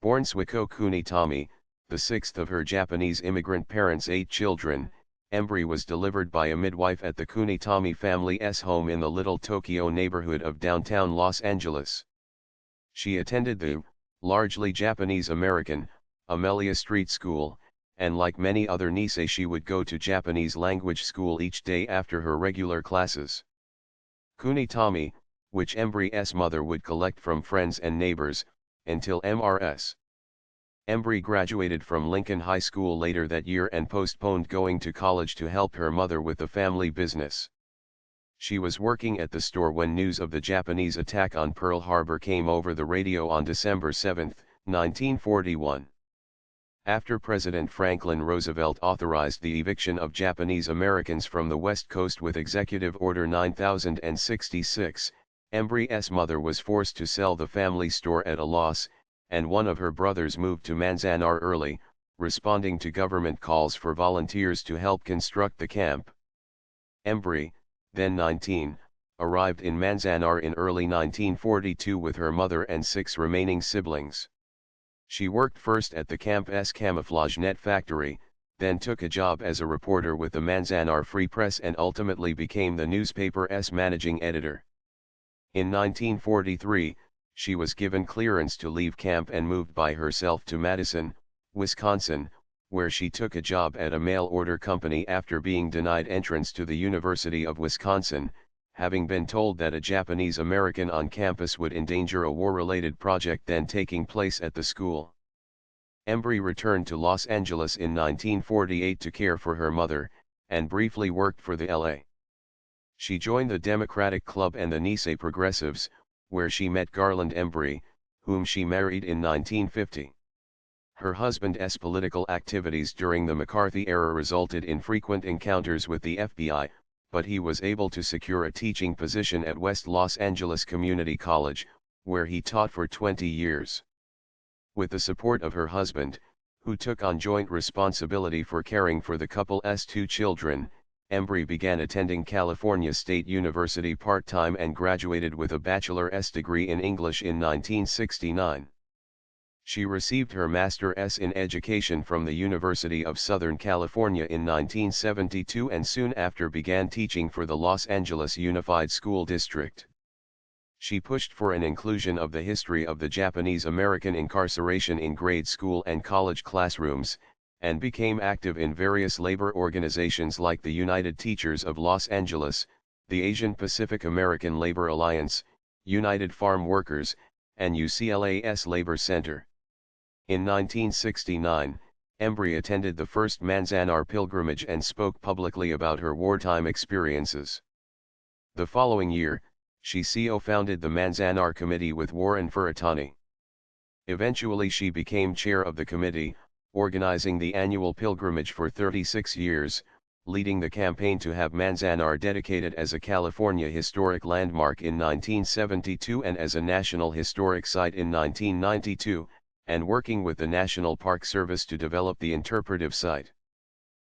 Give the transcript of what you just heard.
Born Suiko Kunitomi, the sixth of her Japanese immigrant parents' 8 children, Embrey was delivered by a midwife at the Kunitomi family's home in the Little Tokyo neighborhood of downtown Los Angeles. She attended the, largely Japanese-American, Amelia Street School, and like many other Nisei she would go to Japanese language school each day after her regular classes. Kunitomi, which Embrey's mother would collect from friends and neighbors, until Mrs. Embrey graduated from Lincoln High School later that year and postponed going to college to help her mother with the family business. She was working at the store when news of the Japanese attack on Pearl Harbor came over the radio on December 7, 1941. After President Franklin Roosevelt authorized the eviction of Japanese Americans from the West Coast with Executive Order 9066, Embrey's mother was forced to sell the family store at a loss, and one of her brothers moved to Manzanar early, responding to government calls for volunteers to help construct the camp. Embrey, then 19, arrived in Manzanar in early 1942 with her mother and 6 remaining siblings. She worked first at the camp's camouflage net factory, then took a job as a reporter with the Manzanar Free Press and ultimately became the newspaper's managing editor. In 1943, she was given clearance to leave camp and moved by herself to Madison, Wisconsin, where she took a job at a mail order company after being denied entrance to the University of Wisconsin, having been told that a Japanese American on campus would endanger a war-related project then taking place at the school. Embrey returned to Los Angeles in 1948 to care for her mother, and briefly worked for the L.A. She joined the Democratic Club and the Nisei Progressives, where she met Garland Embrey, whom she married in 1950. Her husband's political activities during the McCarthy era resulted in frequent encounters with the FBI, but he was able to secure a teaching position at West Los Angeles Community College, where he taught for 20 years. With the support of her husband, who took on joint responsibility for caring for the couple's 2 children, Embrey began attending California State University part-time and graduated with a bachelor's degree in English in 1969. She received her master's in education from the University of Southern California in 1972 and soon after began teaching for the Los Angeles Unified School District. She pushed for an inclusion of the history of the Japanese American incarceration in grade school and college classrooms, and became active in various labor organizations like the United Teachers of Los Angeles, the Asian Pacific American Labor Alliance, United Farm Workers, and UCLA's Labor Center. In 1969, Embrey attended the first Manzanar pilgrimage and spoke publicly about her wartime experiences. The following year, she co-founded the Manzanar Committee with Warren Furutani. Eventually she became chair of the committee, organizing the annual pilgrimage for 36 years, leading the campaign to have Manzanar dedicated as a California Historic Landmark in 1972 and as a National Historic Site in 1992, and working with the National Park Service to develop the interpretive site.